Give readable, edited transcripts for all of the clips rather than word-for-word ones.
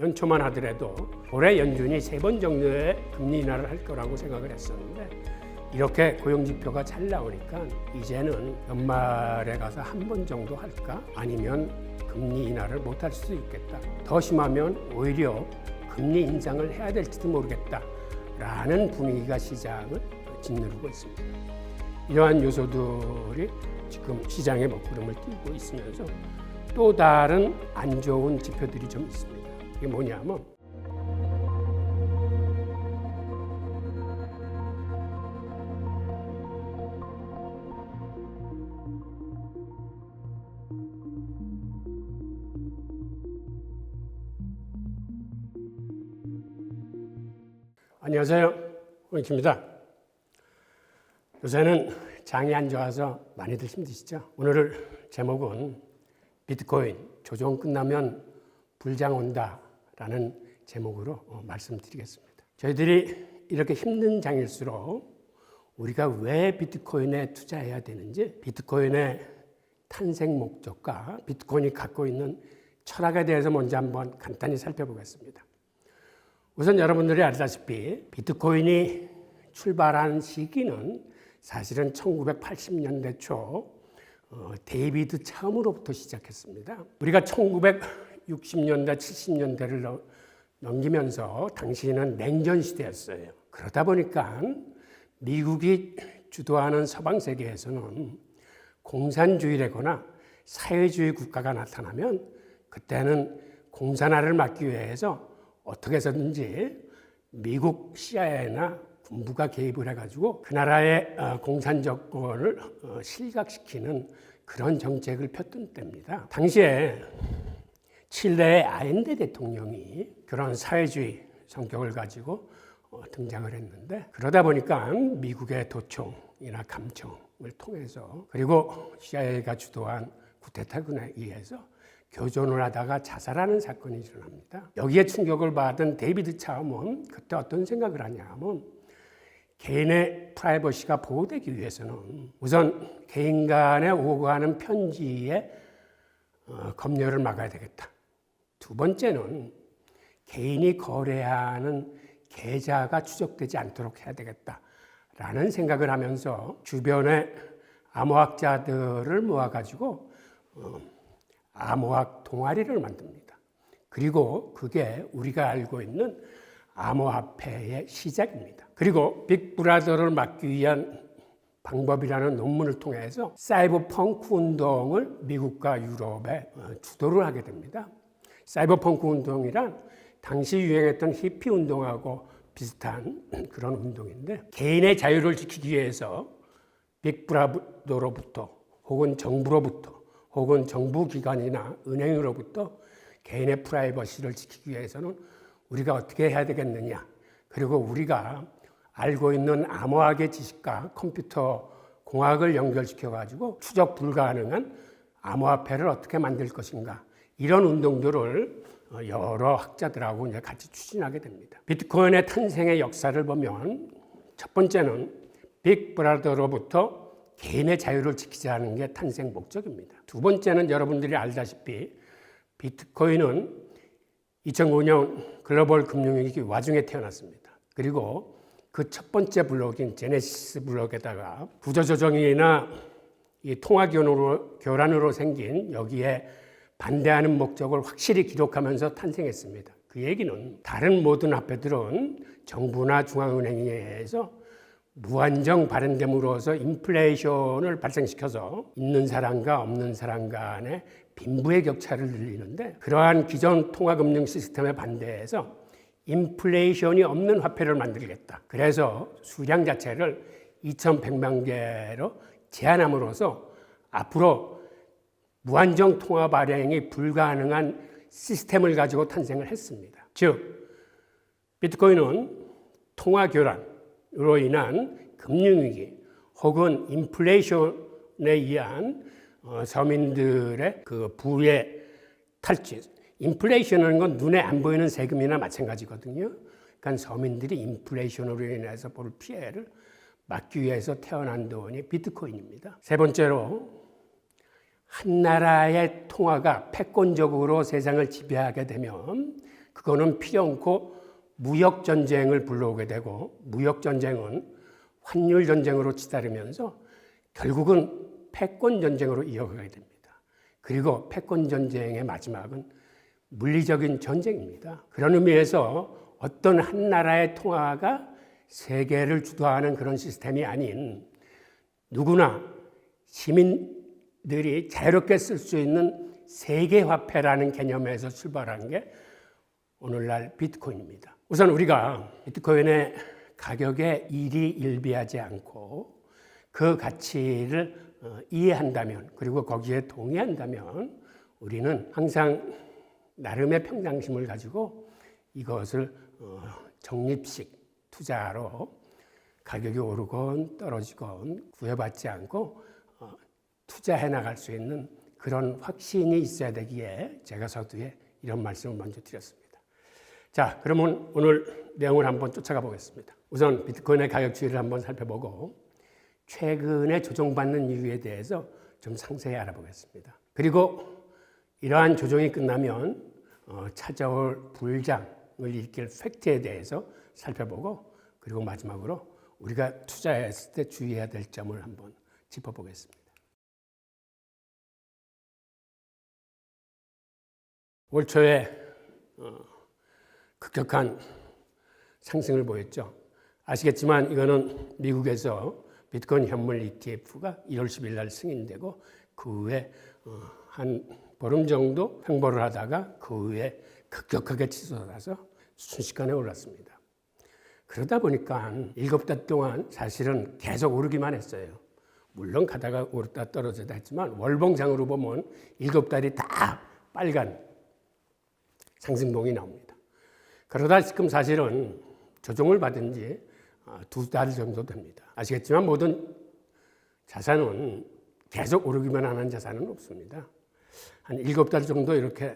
연초만 하더라도 올해 연준이 3번 정도의 금리 인하를 할 거라고 생각을 했었는데 이렇게 고용지표가 잘 나오니까 이제는 연말에 가서 한 번 정도 할까? 아니면 금리 인하를 못 할 수도 있겠다. 더 심하면 오히려 금리 인상을 해야 될지도 모르겠다. 라는 분위기가 시장을 짓누르고 있습니다. 이러한 요소들이 지금 시장의 먹구름을 띄우고 있으면서 또 다른 안 좋은 지표들이 좀 있습니다. 이게 뭐냐면 안녕하세요. 홍익입니다. 요새는 장이 안 좋아서 많이들 힘드시죠? 오늘 제목은 비트코인 조정 끝나면 불장 온다 라는 제목으로 말씀드리겠습니다. 저희들이 이렇게 힘든 장일수록 우리가 왜 비트코인에 투자해야 되는지, 비트코인의 탄생 목적과 비트코인이 갖고 있는 철학에 대해서 먼저 한번 간단히 살펴보겠습니다. 우선 여러분들이 알다시피 비트코인이 출발한 시기는 사실은 1980년대 초 데이비드 차움으로부터 시작했습니다. 우리가 1960년대, 70년대를 넘기면서 당시에는 냉전 시대였어요. 그러다 보니까 미국이 주도하는 서방 세계에서는 공산주의라거나 사회주의 국가가 나타나면 그때는 공산화를 막기 위해서 어떻게 해서든지 미국 CIA나 군부가 개입을 해가지고 그 나라의 공산 정권을 실각시키는 그런 정책을 폈던 때입니다. 당시에 칠레의 아엔데 대통령이 그런 사회주의 성격을 가지고 등장을 했는데, 그러다 보니까 미국의 도청이나 감청을 통해서, 그리고 CIA가 주도한 쿠데타군에 의해서 교전을 하다가 자살하는 사건이 일어납니다. 여기에 충격을 받은 데이비드 차움은 그때 어떤 생각을 하냐면, 개인의 프라이버시가 보호되기 위해서는 우선 개인 간에 오고 가는 편지의 검열을 막아야 되겠다. 두 번째는 개인이 거래하는 계좌가 추적되지 않도록 해야 되겠다라는 생각을 하면서 주변의 암호학자들을 모아가지고 암호학 동아리를 만듭니다. 그리고 그게 우리가 알고 있는 암호화폐의 시작입니다. 그리고 빅브라더를 막기 위한 방법이라는 논문을 통해서 사이버펑크 운동을 미국과 유럽에 주도를 하게 됩니다. 사이버펑크 운동이란 당시 유행했던 히피 운동하고 비슷한 그런 운동인데, 개인의 자유를 지키기 위해서 빅브라더로부터 혹은 정부로부터 혹은 정부기관이나 은행으로부터 개인의 프라이버시를 지키기 위해서는 우리가 어떻게 해야 되겠느냐, 그리고 우리가 알고 있는 암호학의 지식과 컴퓨터 공학을 연결시켜가지고 추적 불가능한 암호화폐를 어떻게 만들 것인가, 이런 운동들을 여러 학자들하고 이제 같이 추진하게 됩니다. 비트코인의 탄생의 역사를 보면 첫 번째는 빅브라더로부터 개인의 자유를 지키자는 게 탄생 목적입니다. 두 번째는 여러분들이 알다시피 비트코인은 2009년 글로벌 금융위기 와중에 태어났습니다. 그리고 그 첫 번째 블록인 제네시스 블록에다가 구조조정이나 이 통화교란으로 생긴 여기에 반대하는 목적을 확실히 기록하면서 탄생했습니다. 그 얘기는 다른 모든 화폐들은 정부나 중앙은행에 의해서 무한정 발행됨으로써 인플레이션을 발생시켜서 있는 사람과 없는 사람 간의 빈부의 격차를 늘리는데, 그러한 기존 통화금융 시스템에 반대해서 인플레이션이 없는 화폐를 만들겠다. 그래서 수량 자체를 2100만 개로 제한함으로써 앞으로 무한정 통화 발행이 불가능한 시스템을 가지고 탄생을 했습니다. 즉, 비트코인은 통화 교란으로 인한 금융위기 혹은 인플레이션에 의한 서민들의 그 부의 탈취, 인플레이션이라는 건 눈에 안 보이는 세금이나 마찬가지거든요. 그러니까 서민들이 인플레이션으로 인해서 볼 피해를 막기 위해서 태어난 돈이 비트코인입니다. 세 번째로 한 나라의 통화가 패권적으로 세상을 지배하게 되면 그거는 필요 않고 무역 전쟁을 불러오게 되고, 무역 전쟁은 환율 전쟁으로 치달으면서 결국은 패권 전쟁으로 이어가게 됩니다. 그리고 패권 전쟁의 마지막은 물리적인 전쟁입니다. 그런 의미에서 어떤 한 나라의 통화가 세계를 주도하는 그런 시스템이 아닌 누구나 시민들이 자유롭게 쓸 수 있는 세계화폐라는 개념에서 출발한 게 오늘날 비트코인입니다. 우선 우리가 비트코인의 가격에 일희일비하지 않고 그 가치를 이해한다면, 그리고 거기에 동의한다면 우리는 항상 나름의 평상심을 가지고 이것을 적립식 투자로 가격이 오르건 떨어지건 구애받지 않고 투자해 나갈 수 있는 그런 확신이 있어야 되기에 제가 서두에 이런 말씀을 먼저 드렸습니다. 자, 그러면 오늘 내용을 한번 쫓아가 보겠습니다. 우선 비트코인의 가격 추이를 한번 살펴보고 최근에 조정받는 이유에 대해서 좀 상세히 알아보겠습니다. 그리고 이러한 조정이 끝나면 찾아올 불장을 일으킬 팩트에 대해서 살펴보고, 그리고 마지막으로 우리가 투자했을 때 주의해야 될 점을 한번 짚어보겠습니다. 올 초에 급격한 상승을 보였죠. 아시겠지만 이거는 미국에서 비트코인 현물 ETF가 1월 10일 날 승인되고 그 후에 한 보름 정도 횡보를 하다가 그 후에 급격하게 치솟아서 순식간에 올랐습니다. 그러다 보니까 7달 동안 사실은 계속 오르기만 했어요. 물론 가다가 오르다 떨어지다 했지만 월봉상으로 보면 7달이 다 빨간 상승봉이 나옵니다. 그러다 지금 사실은 조정을 받은 지 2달 정도 됩니다. 아시겠지만 모든 자산은 계속 오르기만 하는 자산은 없습니다. 한 7달 정도 이렇게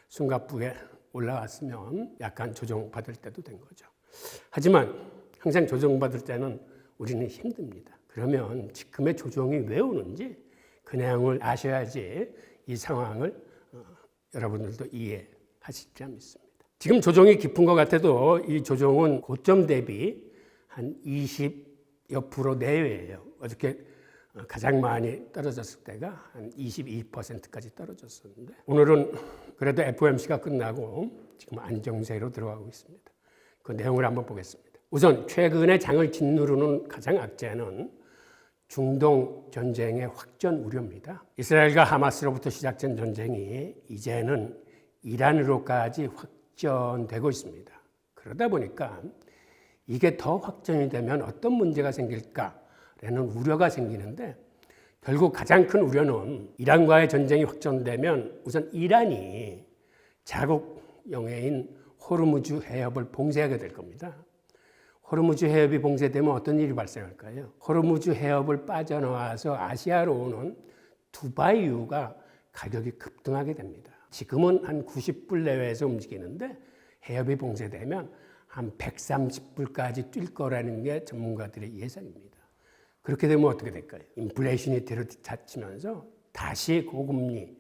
숨가쁘게 올라왔으면 약간 조정받을 때도 된 거죠. 하지만 항상 조정받을 때는 우리는 힘듭니다. 그러면 지금의 조정이 왜 오는지 그 내용을 아셔야지 이 상황을 여러분들도 이해하시리라 믿습니다. 지금 조정이 깊은 것 같아도 이 조정은 고점 대비 한 20여 % 내외예요. 어저께 가장 많이 떨어졌을 때가 한 22%까지 떨어졌었는데 오늘은 그래도 FOMC가 끝나고 지금 안정세로 들어가고 있습니다. 그 내용을 한번 보겠습니다. 우선 최근에 장을 짓누르는 가장 악재는 중동 전쟁의 확전 우려입니다. 이스라엘과 하마스로부터 시작된 전쟁이 이제는 이란으로까지 확전되고 있습니다. 그러다 보니까 이게 더 확전이 되면 어떤 문제가 생길까라는 우려가 생기는데, 결국 가장 큰 우려는 이란과의 전쟁이 확전되면 우선 이란이 자국 영해인 호르무즈 해협을 봉쇄하게 될 겁니다. 호르무즈 해협이 봉쇄되면 어떤 일이 발생할까요? 호르무즈 해협을 빠져나와서 아시아로 오는 두바이유가 가격이 급등하게 됩니다. 지금은 한 90불 내외에서 움직이는데 해협이 봉쇄되면 한 130불까지 뛸 거라는 게 전문가들의 예상입니다. 그렇게 되면 어떻게 될까요? 인플레이션이 들어닥치면서 다시 고금리로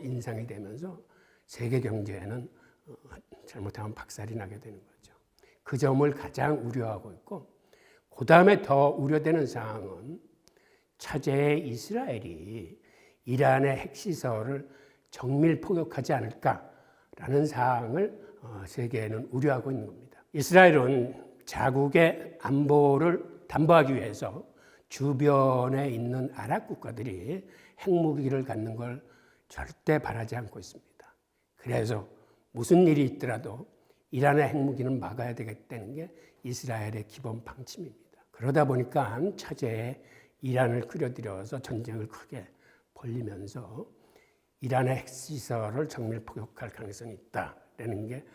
인상이 되면서 세계 경제에는 잘못하면 박살이 나게 되는 거죠. 그 점을 가장 우려하고 있고, 그 다음에 더 우려되는 사항은 차제의 이스라엘이 이란의 핵시설을 정밀 포격하지 않을까라는 사항을 세계는 우려하고 있는 겁니다. 이스라엘은 자국의 안보를 담보하기 위해서 주변에 있는 아랍 국가들이 핵무기를 갖는 걸 절대 바라지 않고 있습니다. 그래서 무슨 일이 있더라도 이란의 핵무기는 막아야 되겠다는 게 이스라엘의 기본 방침입니다. 그러다 보니까 차제에 이란을 끌어들여서 전쟁을 크게 벌리면서 이란의 핵시설을 정밀 포격할 가능성이 있다라는 게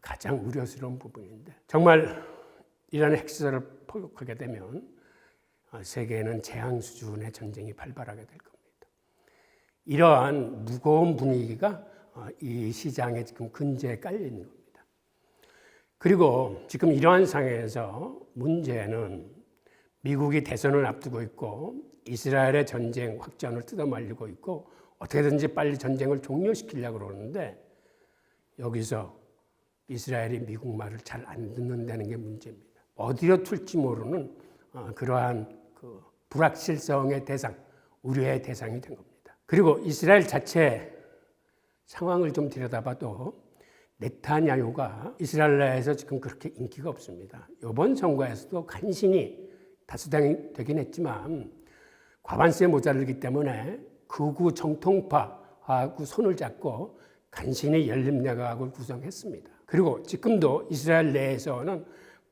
가장 우려스러운 부분인데, 정말 이란의 핵시설을 포격하게 되면 세계에는 재앙 수준의 전쟁이 발발하게 될 겁니다. 이러한 무거운 분위기가 이 시장에 지금 근저에 깔려 있는 겁니다. 그리고 지금 이러한 상황에서 문제는 미국이 대선을 앞두고 있고 이스라엘의 전쟁 확전을 뜯어말리고 있고 어떻게든지 빨리 전쟁을 종료시키려고 그러는데, 여기서 이스라엘이 미국 말을 잘 안 듣는다는 게 문제입니다. 어디로 튈지 모르는 그러한 그 불확실성의 대상, 우려의 대상이 된 겁니다. 그리고 이스라엘 자체 상황을 좀 들여다봐도 네타냐후가 이스라엘 내에서 지금 그렇게 인기가 없습니다. 이번 선거에서도 간신히 다수당이 되긴 했지만 과반수에 모자르기 때문에 극우 정통파하고 손을 잡고 간신히 연립내각을 구성했습니다. 그리고 지금도 이스라엘 내에서는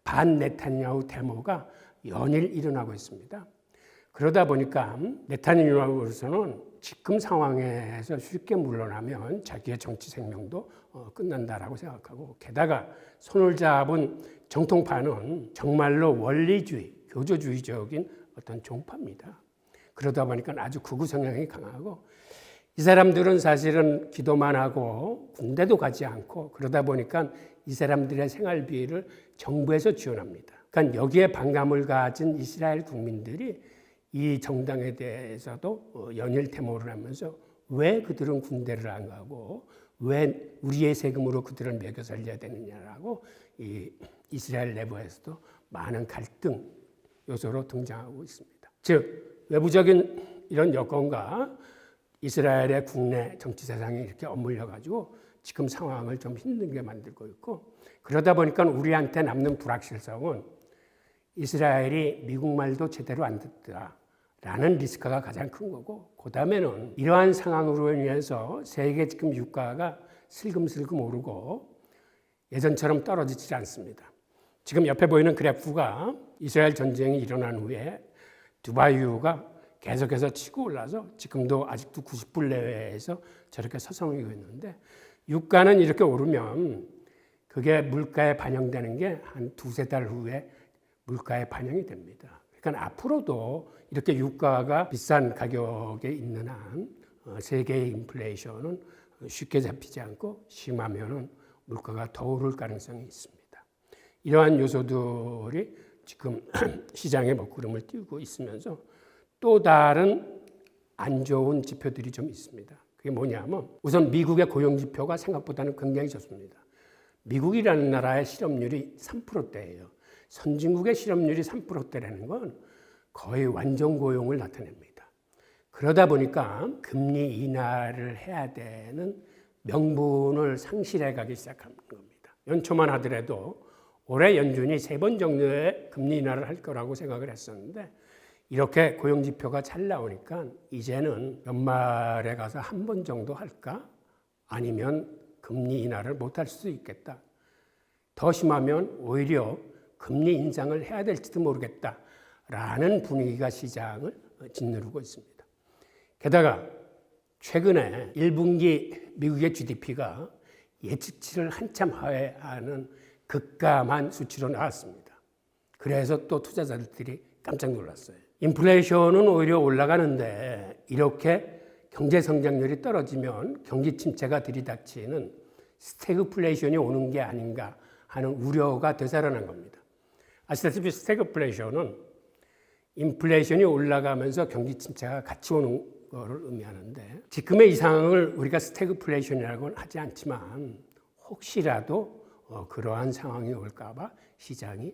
반 네타냐후 데모가 연일 일어나고 있습니다. 그러다 보니까 네타냐후로서는 지금 상황에서 쉽게 물러나면 자기의 정치 생명도 끝난다라고 생각하고, 게다가 손을 잡은 정통파는 정말로 원리주의, 교조주의적인 어떤 종파입니다. 그러다 보니까 아주 극우 성향이 강하고, 이 사람들은 사실은 기도만 하고 군대도 가지 않고, 그러다 보니까 이 사람들의 생활비를 정부에서 지원합니다. 그러니까 여기에 반감을 가진 이스라엘 국민들이 이 정당에 대해서도 연일 데모를 하면서 왜 그들은 군대를 안 가고 왜 우리의 세금으로 그들을 먹여 살려야 되느냐라고 이 이스라엘 내부에서도 많은 갈등 요소로 등장하고 있습니다. 즉 외부적인 이런 여건과 이스라엘의 국내 정치 세상이 이렇게 엇물려 가지고 지금 상황을 좀 힘들게 만들고 있고, 그러다 보니까 우리한테 남는 불확실성은 이스라엘이 미국 말도 제대로 안 듣더라라는 리스크가 가장 큰 거고, 그 다음에는 이러한 상황으로 인해서 세계 지금 유가가 슬금슬금 오르고 예전처럼 떨어지지 않습니다. 지금 옆에 보이는 그래프가 이스라엘 전쟁이 일어난 후에 두바이유가 계속해서 치고 올라서 지금도 아직도 90불 내외에서 저렇게 서성이고 있는데, 유가는 이렇게 오르면 그게 물가에 반영되는 게 한 두세 달 후에 물가에 반영이 됩니다. 그러니까 앞으로도 이렇게 유가가 비싼 가격에 있는 한 세계의 인플레이션은 쉽게 잡히지 않고 심하면은 물가가 더 오를 가능성이 있습니다. 이러한 요소들이 지금 시장의 먹구름을 띄우고 있으면서 또 다른 안 좋은 지표들이 좀 있습니다. 그게 뭐냐면 우선 미국의 고용지표가 생각보다는 굉장히 좋습니다. 미국이라는 나라의 실업률이 3%대예요. 선진국의 실업률이 3%대라는 건 거의 완전 고용을 나타냅니다. 그러다 보니까 금리 인하를 해야 되는 명분을 상실해 가기 시작하는 겁니다. 연초만 하더라도 올해 연준이 3번 정도의 금리 인하를 할 거라고 생각을 했었는데, 이렇게 고용지표가 잘 나오니까 이제는 연말에 가서 한 번 정도 할까? 아니면 금리 인하를 못할 수도 있겠다. 더 심하면 오히려 금리 인상을 해야 될지도 모르겠다라는 분위기가 시장을 짓누르고 있습니다. 게다가 최근에 1분기 미국의 GDP가 예측치를 한참 하회하는 급감한 수치로 나왔습니다. 그래서 또 투자자들이 깜짝 놀랐어요. 인플레이션은 오히려 올라가는데 이렇게 경제 성장률이 떨어지면 경기 침체가 들이닥치는 스태그플레이션이 오는 게 아닌가 하는 우려가 되살아난 겁니다. 아시다시피 스태그플레이션은 인플레이션이 올라가면서 경기 침체가 같이 오는 것을 의미하는데, 지금의 이 상황을 우리가 스태그플레이션이라고는 하지 않지만 혹시라도 그러한 상황이 올까 봐 시장이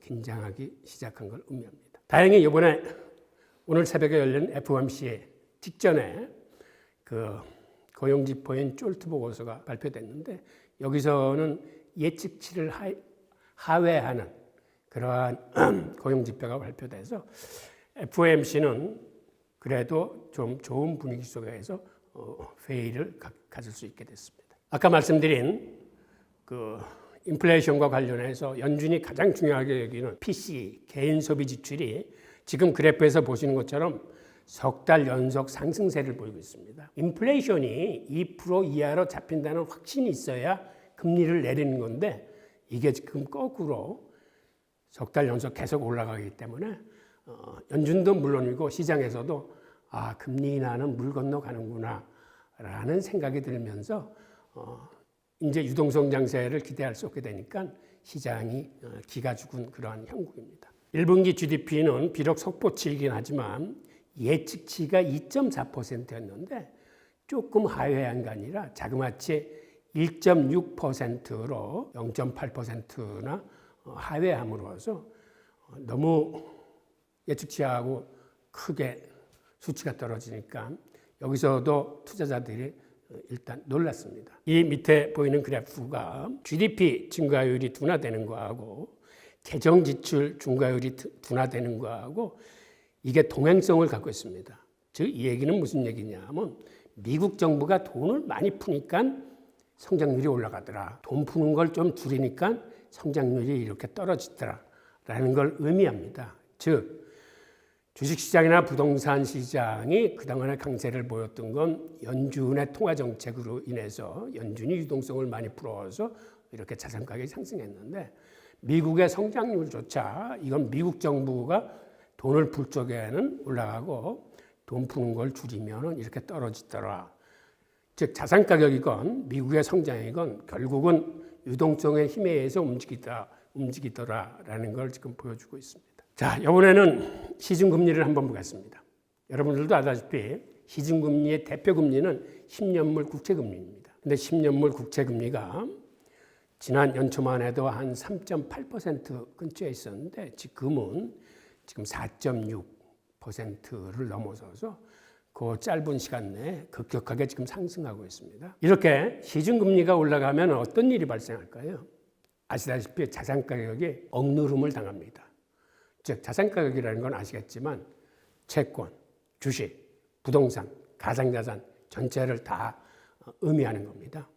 긴장하기 시작한 걸 의미합니다. 다행히 이번에 오늘 새벽에 열린 FOMC 직전에 그 고용지표인 쫄트 보고서가 발표됐는데, 여기서는 예측치를 하회하는 그러한 고용지표가 발표돼서 FOMC는 그래도 좀 좋은 분위기 속에서 회의를 가질 수 있게 됐습니다. 아까 말씀드린 그 인플레이션과 관련해서 연준이 가장 중요하게 여기는 PC, 개인 소비 지출이 지금 그래프에서 보시는 것처럼 석 달 연속 상승세를 보이고 있습니다. 인플레이션이 2% 이하로 잡힌다는 확신이 있어야 금리를 내리는 건데, 이게 지금 거꾸로 석 달 연속 계속 올라가기 때문에 연준도 물론이고 시장에서도 금리 인하는 물 건너가는구나 라는 생각이 들면서 이제 유동성 장세를 기대할 수 없게 되니까 시장이 기가 죽은 그러한 형국입니다. 1분기 GDP는 비록 속보치이긴 하지만 예측치가 2.4%였는데 조금 하회한 게 아니라 자그마치 1.6%로 0.8%나 하회함으로써 너무 예측치하고 크게 수치가 떨어지니까 여기서도 투자자들이 일단 놀랐습니다. 이 밑에 보이는 그래프가 GDP 증가율이 둔화되는 거하고 재정지출 증가율이 둔화되는 거하고 이게 동행성을 갖고 있습니다. 즉 이 얘기는 무슨 얘기냐면 미국 정부가 돈을 많이 푸니까 성장률이 올라가더라. 돈 푸는 걸 좀 줄이니까 성장률이 이렇게 떨어지더라라는 걸 의미합니다. 즉 주식시장이나 부동산 시장이 그동안에 강세를 보였던 건 연준의 통화 정책으로 인해서 연준이 유동성을 많이 풀어서 이렇게 자산 가격이 상승했는데 미국의 성장률조차 이건 미국 정부가 돈을 풀 쪽에는 올라가고 돈 푸는 걸 줄이면 이렇게 떨어지더라. 즉 자산 가격이건 미국의 성장이건 결국은 유동성의 힘에 의해서 움직이더라라는 걸 지금 보여주고 있습니다. 자, 이번에는 시중금리를 한번 보겠습니다. 여러분들도 아다시피 시중금리의 대표금리는 10년물 국채금리입니다. 근데 10년물 국채금리가 지난 연초만 해도 한 3.8% 근처에 있었는데 지금은 지금 4.6%를 넘어서서 그 짧은 시간 내에 급격하게 지금 상승하고 있습니다. 이렇게 시중금리가 올라가면 어떤 일이 발생할까요? 아시다시피 자산 가격이 억누름을 당합니다. 즉 자산 가격이라는 건 아시겠지만 채권, 주식, 부동산, 가상자산 전체를 다 의미하는 겁니다.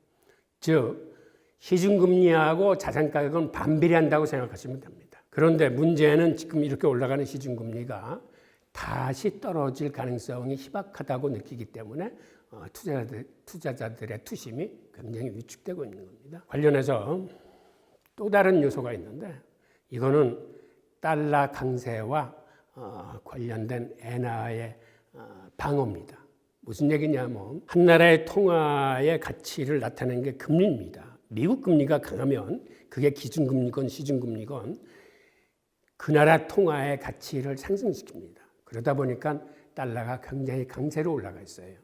즉 시중금리하고 자산 가격은 반비례한다고 생각하시면 됩니다. 그런데 문제는 지금 이렇게 올라가는 시중금리가 다시 떨어질 가능성이 희박하다고 느끼기 때문에 투자자들의 투심이 굉장히 위축되고 있는 겁니다. 관련해서 또 다른 요소가 있는데 이거는 달러 강세와 관련된 엔화의 방어입니다. 무슨 얘기냐면 한 나라의 통화의 가치를 나타내는 게 금리입니다. 미국 금리가 강하면 그게 기준금리건 시중금리건 그 나라 통화의 가치를 상승시킵니다. 그러다 보니까 달러가 굉장히 강세로 올라가 있어요.